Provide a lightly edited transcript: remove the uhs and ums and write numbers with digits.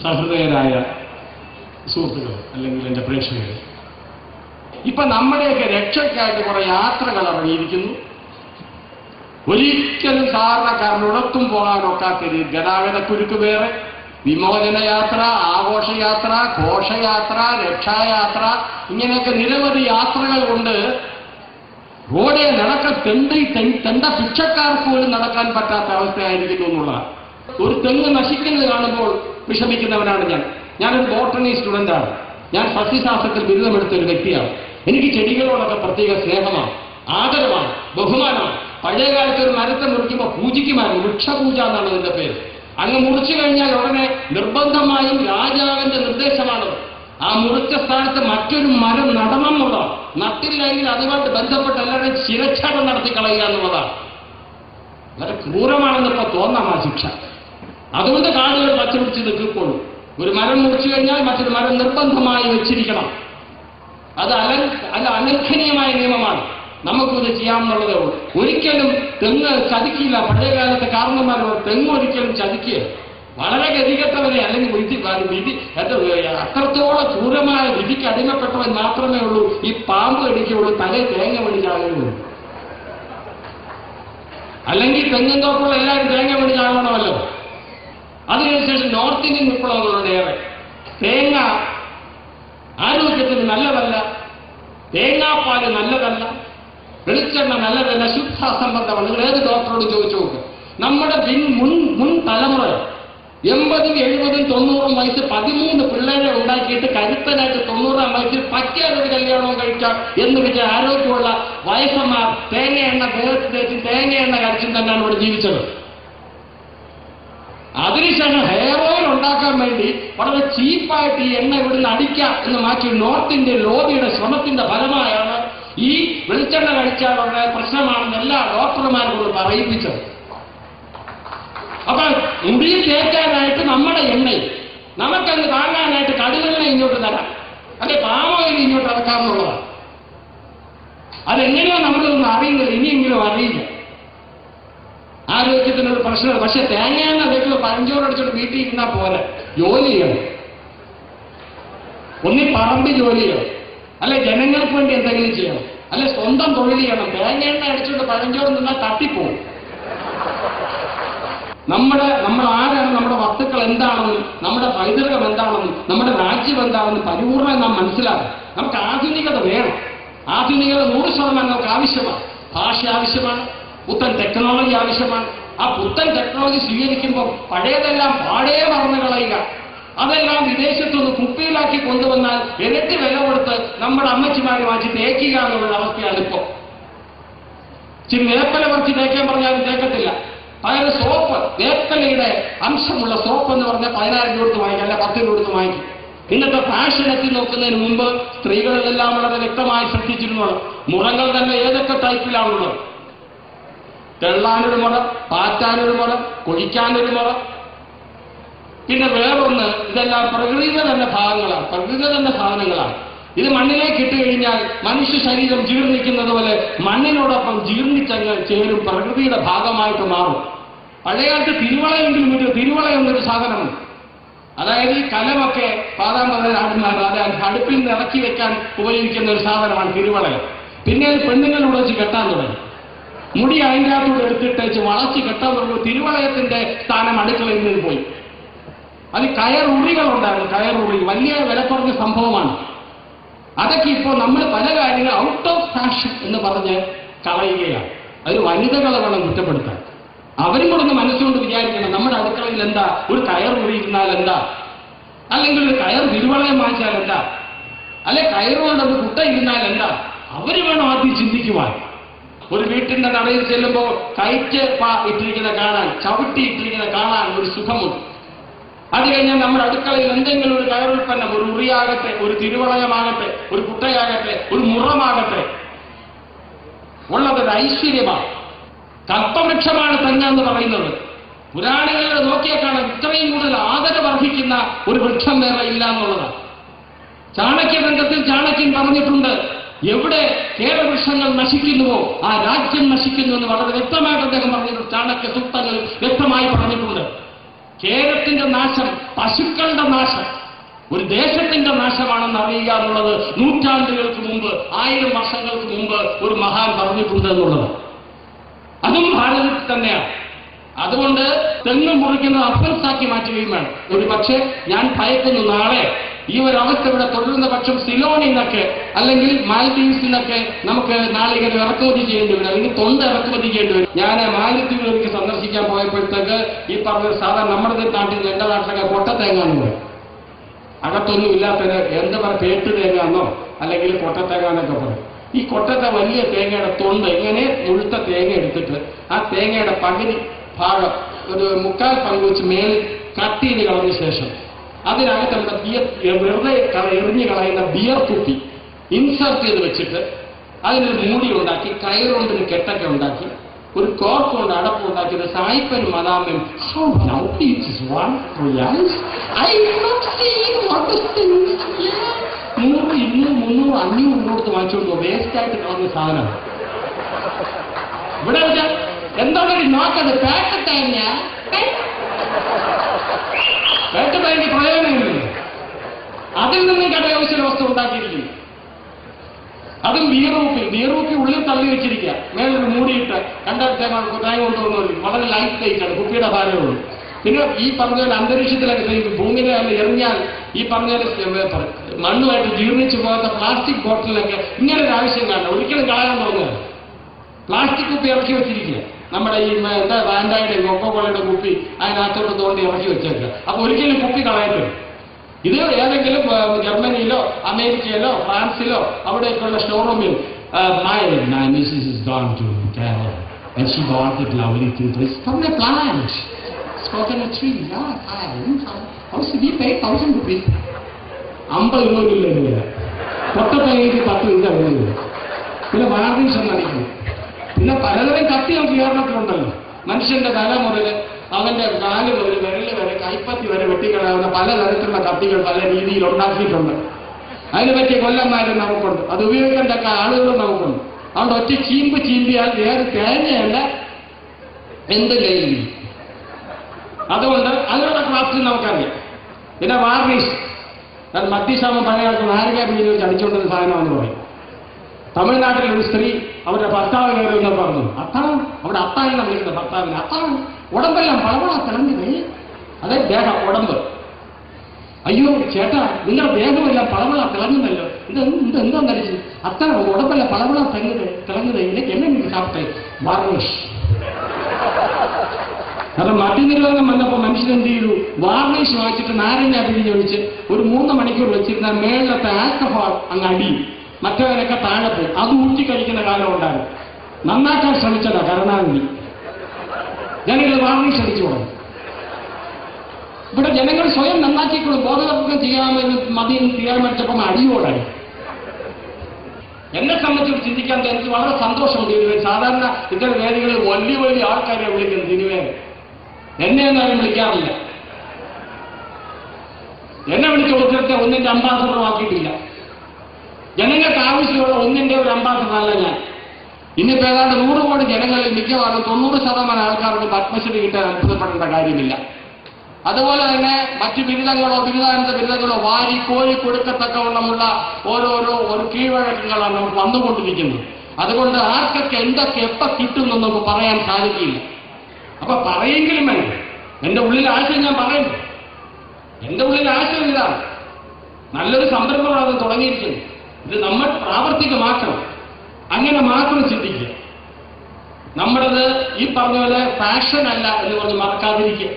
സഹൃദയരായ സുഹൃത്തുക്കൾ അല്ലെങ്കിൽ എൻ്റെ പ്രേക്ഷകർ, ഇപ്പൊ നമ്മുടെയൊക്കെ രക്ഷയ്ക്കായിട്ട് കുറെ യാത്രകൾ ഇറങ്ങിയിരിക്കുന്നു. ഒരിക്കലും സാധാരണക്കാരന് ഉണർത്തും പോകാനൊക്കാത്ത രീതി ഗതാഗതക്കുരുക്ക് വേറെ, വിമോചനയാത്ര, ആഘോഷയാത്ര, ഘോഷയാത്ര, രക്ഷായാത്ര, ഇങ്ങനെയൊക്കെ നിരവധി യാത്രകൾ കൊണ്ട് റോഡെ തെണ്ട ഭിക്ഷക്കാർക്ക് പോലും നടക്കാൻ പറ്റാത്ത അവസ്ഥയായിരിക്കുന്നു എന്നുള്ളതാണ്. ഒരു തെങ്ങ് നശിക്കുന്നത് കാണുമ്പോൾ വിഷമിക്കുന്നവനാണ് ഞാനൊരു ബോട്ടണി സ്റ്റുഡൻ്റാണ്. ഞാൻ സസ്യശാസ്ത്രത്തിൽ ബിരുദമെടുത്ത ഒരു വ്യക്തിയാണ്. എനിക്ക് ചെടികളോടൊക്കെ പ്രത്യേക സ്നേഹമാണ്, ആദരവാണ്, ബഹുമാനമാണ്. പഴയ കാലത്ത് ഒരു മരത്തെ മുറിക്കുമ്പോൾ പൂജിക്കുമായിരുന്നു, വൃക്ഷപൂജ എന്നാണ് അതിന്റെ പേര്. അങ്ങ് മുറിച്ചു കഴിഞ്ഞാൽ ഉടനെ നിർബന്ധമായും രാജാവിന്റെ നിർദ്ദേശമാണ് ആ മുറിച്ച സ്ഥാനത്ത് മറ്റൊരു മരം നടണം എന്നുള്ളതാണ്. നട്ടില്ലെങ്കിൽ അതുമായിട്ട് ബന്ധപ്പെട്ട് എല്ലാവരുടെയും ശിരച്ഛേദം നടത്തി കളയുക എന്നുള്ളതാണ്. വളരെ ക്രൂരമാണെന്ന് ഇപ്പൊ തോന്നാം ആ ശിക്ഷ. അതുകൊണ്ട് കാടുകൾ പച്ചപിടിച്ച് നിൽക്കുള്ളൂ. ഒരു മരം മുറിച്ചു കഴിഞ്ഞാൽ മറ്റൊരു മരം നിർബന്ധമായി വെച്ചിരിക്കണം. അത് അലംഘനീയമായ നിയമമാണ്. നമുക്കിത് ചെയ്യാമെന്നുള്ളതേ ഉള്ളൂ. ഒരിക്കലും തെങ്ങ് ചതിക്കില്ല. പഴയകാലത്തെ കാരണന്മാർ തെങ്ങ് ഒരിക്കലും ചതിക്കുക. വളരെ ഗതികെട്ടവരെ അല്ലെങ്കിൽ വിധി അത്രത്തോളം ക്രൂരമായ വിധിക്ക് അടിമപ്പെട്ടവൻ മാത്രമേ ഉള്ളൂ ഈ പാമ്പ് കടിക്കുള്ളൂ, തലേ തേങ്ങ മേടിച്ചാകുള്ളൂ. അല്ലെങ്കിൽ തെങ്ങും തോപ്പുള്ള എല്ലാവരും തേങ്ങ മേടിച്ചാകണമല്ലോ. അതിനുശേഷം നോർത്ത് ഇന്ത്യൻ വിപ്ലവങ്ങളുടെ ഏറെ. തേങ്ങ ആരോഗ്യത്തിന് നല്ലതല്ല, തേങ്ങാപ്പാല് നല്ലതല്ല, വെളിച്ചെണ്ണ നല്ലതല്ല, ശുദ്ധാസംബന്ധമാണ്. നിങ്ങൾ ഏത് ഡോക്ടറോട് ചോദിച്ചു നോക്ക്. നമ്മുടെ മുൻ തലമുറ 80, 70, 90 വയസ്സ് 13 പിള്ളേരെ ഉണ്ടാക്കിയിട്ട് കരുത്തനായിട്ട് 90-ാം വയസ്സിൽ പറ്റിയൊരു കല്യാണവും കഴിക്കാം എന്ന് വെച്ച ആരോഗ്യമുള്ള വയസ്സന്മാർ തേങ്ങ എണ്ണ തേച്ച് തേച്ചും തേങ്ങ എണ്ണ കഴിച്ചും തന്നെയാണ് ഇവിടെ ജീവിച്ചത്. അതിനുശേഷം ഹെയർ ഓയിൽ ഉണ്ടാക്കാൻ വേണ്ടി വളരെ ചീപ്പായിട്ട് ഈ എണ്ണ ഇവിടുന്ന് അടിക്കാം എന്ന് മാറ്റി നോർത്ത് ഇന്ത്യൻ ലോബിയുടെ ശ്രമത്തിന്റെ ഫലമായാണ് ഈ വെളിച്ചെണ്ണ കഴിച്ചാലുള്ള പ്രശ്നമാണെന്ന് എല്ലാ ഡോക്ടർമാരോട് പറയിപ്പിച്ചത്. അപ്പൊ മുടിയിൽ തേക്കാനായിട്ട് നമ്മുടെ എണ്ണയും നമുക്കങ്ങ് താങ്ങാനായിട്ട് കടുകെണ്ണ ഇങ്ങോട്ട് തരാം, അല്ലെ പാമോയിൽ ഇങ്ങോട്ട് ഇറക്കാമെന്നുള്ളതാണ്. അതെങ്ങനെയോ നമ്മളൊന്നും അറിയുന്നില്ല, ഇനിയെങ്കിലും അറിയില്ല. ആരോഗ്യത്തിനൊരു പ്രശ്നമാണ്. പക്ഷെ തേങ്ങയെണ്ണ അതേക്കുള്ള പഴഞ്ചോറടിച്ചിട്ട് വീട്ടിൽ ഇരുന്നാൽ പോലെ ജോലി ചെയ്യണം. ഒന്നി പറമ്പ് ജോലി ചെയ്യണം, അല്ലെ ജനങ്ങൾക്ക് വേണ്ടി എന്തെങ്കിലും ചെയ്യണം, അല്ലെ സ്വന്തം തൊഴിൽ ചെയ്യണം. തേങ്ങയെണ്ണ അടിച്ചുകൊണ്ട് പഴഞ്ചോറ് നിന്നാൽ തട്ടിപ്പോവും. നമ്മൾ ആരാണ്, നമ്മുടെ വസ്തുക്കൾ എന്താണെന്നും നമ്മുടെ പൈതൃകം എന്താണെന്നും നമ്മുടെ രാജ്യം എന്താണെന്നും പരിപൂർണ്ണമായി നാം മനസ്സിലാക്കും. നമുക്ക് ആധുനികത വേണം. ആധുനികത 100% നമുക്ക് ആവശ്യമാണ്. ഭാഷ ആവശ്യമാണ്, പുത്തൻ ടെക്നോളജി ആവശ്യമാണ്. ആ പുത്തൻ ടെക്നോളജി സ്വീകരിക്കുമ്പോൾ പഴയതെല്ലാം പാടേ മറന്നു കളയുക, അതെല്ലാം വിദേശത്തുനിന്ന് കുപ്പിയിലാക്കി കൊണ്ടുവന്നാൽ ഇരട്ടി വില കൊടുത്ത് നമ്മുടെ അമ്മച്ചിമാരെ വാങ്ങിച്ച് തേക്കുക എന്നുള്ള അവസ്ഥയാണ് ഇപ്പോൾ. ഇച്ചിരി വേപ്പല പറിച്ച് തേക്കാൻ പറഞ്ഞാലും തേക്കത്തില്ല. പകരം സോപ്പ്, വേപ്പലയുടെ അംശമുള്ള സോപ്പ് എന്ന് പറഞ്ഞാൽ 10,000 രൂപ കൊടുത്ത് വാങ്ങിക്കാം, അല്ല 10 രൂപ കൊടുത്ത് വാങ്ങിക്കും. ഇന്നത്തെ ഫാഷൻ എത്തി നോക്കുന്നതിന് മുമ്പ് സ്ത്രീകളിലെല്ലാം വളരെ വ്യക്തമായി ശ്രദ്ധിച്ചിരുന്നു. മുറങ്ങൾ തന്നെ ഏതൊക്കെ ടൈപ്പിലാണുള്ളത്. തെള്ളാനൊരു മുറ, പാറ്റാനൊരു മുറ, കൊഴിക്കാനൊരു മുറ. പിന്നെ വേറൊന്ന്, ഇതെല്ലാം പ്രകൃതിയുടെ തന്നെ ഭാഗങ്ങളാണ്, പ്രകൃതിയുടെ തന്നെ സാധനങ്ങളാണ്. ഇത് മണ്ണിലേക്ക് ഇട്ട് കഴിഞ്ഞാൽ മനുഷ്യ ശരീരം ജീർണിക്കുന്നത് പോലെ മണ്ണിനോടൊപ്പം ജീർണിച്ചങ്ങ് ചേരും, പ്രകൃതിയുടെ ഭാഗമായിട്ട് മാറും. പഴയകാലത്ത് തിരുവളയെങ്കിലും ഒരു തിരുവള എന്നൊരു സാധനമുണ്ട്. അതായത് ഈ കലമൊക്കെ പാതാമ്പതനാടുമാർ അത് അടുപ്പിൽ നിന്ന് ഇറക്കി വെക്കാൻ ഉപയോഗിക്കുന്ന ഒരു സാധനമാണ് തിരുവളയം. പിന്നെ അത് പെണ്ണുങ്ങളോട് വെച്ച് കെട്ടാൻ തുടങ്ങി. മുടി അതിൻ്റെ അകത്തോട് എടുത്തിട്ടേച്ച് വളച്ച് കെട്ടാൻ തുടങ്ങി. തിരുവളയത്തിന്റെ സ്ഥാനം അടുക്കളയിൽ നിന്ന് പോയി. അത് കയറുറികളുണ്ടായിരുന്നു, കയറുറി വലിയ വില കുറഞ്ഞ സംഭവമാണ്. അതൊക്കെ ഇപ്പോൾ നമ്മൾ പല കാര്യങ്ങൾ ഔട്ട് ഓഫ് ഫാഷൻ എന്ന് പറഞ്ഞ് കളയുകയാണ്. അത് വനിതകളെ വേണം കുറ്റപ്പെടുത്താൻ. അവരും കൂടെ ഒന്ന് മനസ്സുകൊണ്ട് വിചാരിക്കണം, നമ്മുടെ അടുക്കളയിൽ എന്താ ഒരു കയർ ഉറിയിരുന്നാൽ എന്താ, അല്ലെങ്കിൽ ഒരു കയർ തിരുവളയം വാങ്ങിച്ചാൽ എന്താ, അല്ലെ കയറുകൊണ്ടൊന്ന് കുട്ട ഇരുന്നാൽ എന്താ. അവർ വേണം ആദ്യം ചിന്തിക്കുവാൻ. ഒരു വീട്ടിന്റെ നടയിൽ ചെല്ലുമ്പോൾ കയറ്റ് ഇട്ടിരിക്കുന്ന കാണാൻ, ചവിട്ടി ഇട്ടിരിക്കുന്ന കാണാൻ ഒരു സുഖമുണ്ട്. അത് കഴിഞ്ഞാൽ നമ്മുടെ അടുക്കളയിൽ എന്തെങ്കിലും ഒരു കയറുൽപ്പന്നം, ഒരു ഉറിയാകട്ടെ, ഒരു തിരുവളയമാകട്ടെ, ഒരു കുട്ടയാകട്ടെ, ഒരു മുറമാകട്ടെ, ഉള്ളതൊരു ഐശ്വര്യമാണ്. കൽപ്പവൃക്ഷമാണ് തെങ്ങ് എന്ന് പറയുന്നത്. പുരാണങ്ങളിൽ നോക്കിയാൽ കാണാൻ ഇത്രയും കൂടുതൽ ആദരവർഹിക്കുന്ന ഒരു വൃക്ഷം വേറെ ഇല്ല എന്നുള്ളതാണ്. ചാണക്യഗ്രന്ഥത്തിൽ ചാണക്യൻ പറഞ്ഞിട്ടുണ്ട്, എവിടെ കേരവൃക്ഷങ്ങൾ നശിക്കുന്നുവോ ആ രാജ്യം നശിക്കുന്നു എന്ന് വളരെ വ്യക്തമായിട്ട് അദ്ദേഹം പറഞ്ഞിട്ടുണ്ട്. ചാണക്യ സൂക്തങ്ങൾ വ്യക്തമായി പറഞ്ഞിട്ടുണ്ട്. കേരളത്തിന്റെ നാശം പശുക്കളുടെ നാശം ഒരു ദേശത്തിന്റെ നാശമാണെന്ന് അറിയുക എന്നുള്ളത് നൂറ്റാണ്ടുകൾക്ക് മുമ്പ്, 1000 വർഷങ്ങൾക്ക് മുമ്പ് ഒരു മഹാൻ പറഞ്ഞിട്ടുണ്ട് എന്നുള്ളത്. അതും ഭാരതത്തിൽ തന്നെയാണ്. അതുകൊണ്ട് തെങ്ങ് മുറിക്കുന്നത് അഫൻസാക്കി മാറ്റുകയും വേണം. ഒരു പക്ഷേ ഞാൻ ഭയക്കുന്നു നാളെ ഈ ഒരു അവസ്ഥ ഇവിടെ തുടരുന്ന പക്ഷം സിലോണിൽ നിന്നൊക്കെ അല്ലെങ്കിൽ മാലദ്വീപ്സിൽ നിന്നൊക്കെ നമുക്ക് നാളികേരം ഇറക്കുമതി ചെയ്യേണ്ടി വരും, അല്ലെങ്കിൽ തൊണ്ട ഇറക്കുമതി ചെയ്യേണ്ടി വരും. ഞാൻ മാലദ്വീപിലേക്ക് സന്ദർശിക്കാൻ പോയപ്പോഴത്തേക്ക് ഈ പറഞ്ഞ സാധാരണ നമ്മുടെ നാട്ടിൽ എന്റെ നാട്ടിലൊക്കെ കൊട്ടത്തേങ്ങ എന്ന് പറയും. അകത്തൊന്നും ഇല്ലാത്തത് എന്താ പറയുക, പേട്ട് തേങ്ങ എന്നോ അല്ലെങ്കിൽ കൊട്ടത്തേങ്ങ എന്നൊക്കെ പറയും. ഈ കൊട്ടത്തെ വലിയ തേങ്ങയുടെ തൊണ്ട് ഇങ്ങനെ മുഴുത്ത തേങ്ങ എടുത്തിട്ട് ആ തേങ്ങയുടെ പകുതി ഭാഗം ഒരു 1/4 പങ്ക് വെച്ച് മേളിൽ കട്ട് ചെയ്ത് കളഞ്ഞ ശേഷം അതിനകത്ത് നമ്മുടെ വെറുതെ എറിഞ്ഞു കളയുന്ന ബിയർ കുപ്പി ഇൻസർട്ട് ചെയ്ത് വെച്ചിട്ട് അതിനൊരു മൂടി ഉണ്ടാക്കി, കയറുകൊണ്ടൊരു കെട്ടൊക്കെ ഉണ്ടാക്കി, ഒരു കോർക്ക് കൊണ്ട് അടപ്പുണ്ടാക്കിയത് സായിപ്പനും മദാമയും 100, 200, 300, 500 കൊടുത്ത് വാങ്ങിച്ചുകൊണ്ടോ വേസ്റ്റായിട്ട് കളഞ്ഞ സാധനം. ഇവിടെ വെച്ചാൽ എന്താണ് നോക്കത്, പേട്ടത്തേങ്ങ പ്രയോജനമില്ല. അതിൽ നിന്നും കരകൗശല വസ്തു ഉണ്ടാക്കിയിരിക്കുന്നു. അതും ബീറൂപ്പി ഉള്ളിൽ തള്ളി വെച്ചിരിക്കുക, മേലൊരു മൂടിയിട്ട് 2 തേങ്ങ കൊണ്ടുവന്നു. വളരെ ലൈറ്റ് വെയിറ്റാണ്, കുപ്പിയുടെ ഭാരമുള്ളൂ. പിന്നെ ഈ പറഞ്ഞ പോലെ അന്തരീക്ഷത്തിലൊക്കെ ഭൂമിയിലെ എറിഞ്ഞാൽ ഈ പറഞ്ഞ മണ്ണുമായിട്ട് ജീർണിച്ചു പോകാത്ത പ്ലാസ്റ്റിക് ബോട്ടിലൊക്കെ ഇങ്ങനെ ഒരു ആവശ്യം കാണണം, ഒരിക്കലും കളയാൻ തോന്നുന്നത്. പ്ലാസ്റ്റിക് കുപ്പി ഇറക്കി വെച്ചിരിക്കുക, നമ്മുടെ ഈ എന്താ വാൻഡായുടെ കൊക്കോകോളയുടെ കുപ്പി അതിനകത്തോട്ട് തോണ്ടി ഇറക്കി വെച്ചേക്കുക. അപ്പൊ ഒരിക്കലും കുപ്പി കളയരുത്. ഇത് ഏതെങ്കിലും ജർമ്മനിയിലോ അമേരിക്കയിലോ ഫ്രാൻസിലോ അവിടെയൊക്കെയുള്ള ഷോറൂമിൽ my missus is gone to Kerala and she wanted lovely things from a plant, coconut tree. How should we pay 1,000 rupees? 50 രൂപ കൊട്ടത്തേങ്ങയ്ക്ക് 10 രൂപ വരുന്നത്. പിന്നെ വാർണിഷ് എന്നറിയിക്കുന്നു. പിന്നെ പലതരം കത്തികൾ കേരളത്തിലുണ്ടല്ലോ. മനുഷ്യന്റെ തല മുതൽ അവന്റെ കാല് മുതൽ വിരല് വരെ കൈപ്പത്തി വരെ വെട്ടിക്കളയാവുന്ന പലതരത്തിലുള്ള കത്തികൾ പല രീതിയിൽ ഉണ്ടാക്കിയിട്ടുണ്ട്. അതിന് പറ്റിയ കൊല്ലന്മാരും നമുക്കുണ്ട്, അത് ഉപയോഗിക്കേണ്ട ആളുകളും നമുക്കുണ്ട്. അതുകൊണ്ട് ഒറ്റ ചീമ്പിയാൽ വേറെ തേങ്ങയല്ല എന്ത് കയ്യിൽ. അതുകൊണ്ട് അതിനുള്ള ക്ലാസ് നമുക്കറിയാം. പിന്നെ വാർണിഷ്, മദ്യശാമം പഴയ കാലത്ത് നാരക മീൻ വെച്ച് അടിച്ചുകൊണ്ടൊരു സാധനമാണെന്ന് പറയും. തമിഴ്നാട്ടിലെ ഒരു സ്ത്രീ അവരുടെ ഭർത്താവ് കയറുമെന്ന് പറഞ്ഞു. അത്താണ് അവിടെ അത്താനെന്ന് വിളിക്കുന്നത് ഭർത്താവിനെ. അത്താണ് ഉടമ്പെല്ലാം പളവള തിളങ്ങുന്നേ. അതെ ദേഹം, ഉടമ്പ്. അയ്യോ ചേട്ടാ, നിങ്ങളുടെ ദേഹമെല്ലാം പളവള തിളങ്ങുന്നല്ലോ, എന്താ ധരിച്ചു? അത്ര ഉടമ്പെല്ലാം പളവള തിളങ്ങുന്നത് എനിക്ക് എന്നെ സാപ്പിട്ടെ വാർണിഷ്. കാരണം മദ്യനിരോധനം വന്നപ്പോൾ മനുഷ്യൻ എന്ത് ചെയ്തു? വാർണിഷ് വാങ്ങിച്ചിട്ട് നാരങ്ങ പിഴിഞ്ഞ് ഒഴിച്ച് ഒരു 3 മണിക്കൂർ വെച്ചിരുന്ന മേളിലത്തെ ആൽക്കഹോൾ അങ്ങ് അടിയും, മറ്റവരൊക്കെ താഴെ പോയി. അത് ഊറ്റി കഴിക്കുന്ന കാലം ഉണ്ടായിരുന്നു. നന്നാക്കാൻ ശ്രമിച്ചതാ കരുണാനിധി. ജനങ്ങൾ വാർണിഷ് അടിച്ചു തുടങ്ങി. ഇവിടെ ജനങ്ങൾ സ്വയം നന്നാക്കിക്കൊള്ളും, ബോധവൽക്കരണം ചെയ്യാമെന്ന് മതിയെന്ന് തീരുമാനിച്ചപ്പം അടിയോടായി. എന്നെ സംബന്ധിച്ച് ചിന്തിക്കാൻ എനിക്ക് വളരെ സന്തോഷമുണ്ട്. സിനിമ സാധാരണ ഇത്തരം വേദികളിൽ വലിയ വലിയ ആൾക്കാരെ വിളിക്കുന്നത് സിനിമയെ. എന്നെ എന്നാലും വിളിക്കാറില്ല. എന്നെ വിളിച്ച് കൊടുത്തിട്ട് ഒന്നിന്റെ അംബാസഡർ ആക്കിയിട്ടില്ല. ജനങ്ങൾക്ക് ആവശ്യമുള്ള ഒന്നിന്റെ ഒരു അംബാസഡർ അല്ല ഞാൻ. ഇന്നിപ്പോ ഏതാണ്ട് 100 കോടി ജനങ്ങളിൽ മിക്കവാറും 90% ആൾക്കാർക്ക് പത്മശ്രീ കിട്ടാൻ അത്ഭുതപ്പെടേണ്ട കാര്യമില്ല. അതുപോലെ തന്നെ മറ്റു ബിരുദങ്ങളോ ബിരുദാനന്ദ ബിരുദങ്ങളോ വാരി കോരി കൊടുക്കത്തക്കവണ്ണമുള്ള ഓരോ കീഴ്വഴക്കങ്ങളാണ് നമുക്ക് വന്നുകൊണ്ടിരിക്കുന്നത്. അതുകൊണ്ട് ആർക്കൊക്കെ എന്തൊക്കെ എപ്പോൾ കിട്ടുമെന്ന് നമുക്ക് പറയാൻ സാധിക്കില്ല. അപ്പൊ പറയെങ്കിലും വേണം. എന്റെ ഉള്ളിൽ ആശയം ഞാൻ പറയുന്നു. എന്റെ ഉള്ളിൽ ആശയം ഇതാണ്. നല്ലൊരു സംരംഭമാണ് അത് തുടങ്ങിയിരിക്കുന്നത്. ഇത് നമ്മൾ പ്രാവർത്തികമാക്കണം. അങ്ങനെ മാത്രം ചിന്തിക്കുക. നമ്മുടേത് ഈ പറഞ്ഞ പോലെ ഫാഷൻ അല്ല എന്ന് പറഞ്ഞ് മറക്കാതിരിക്കുക.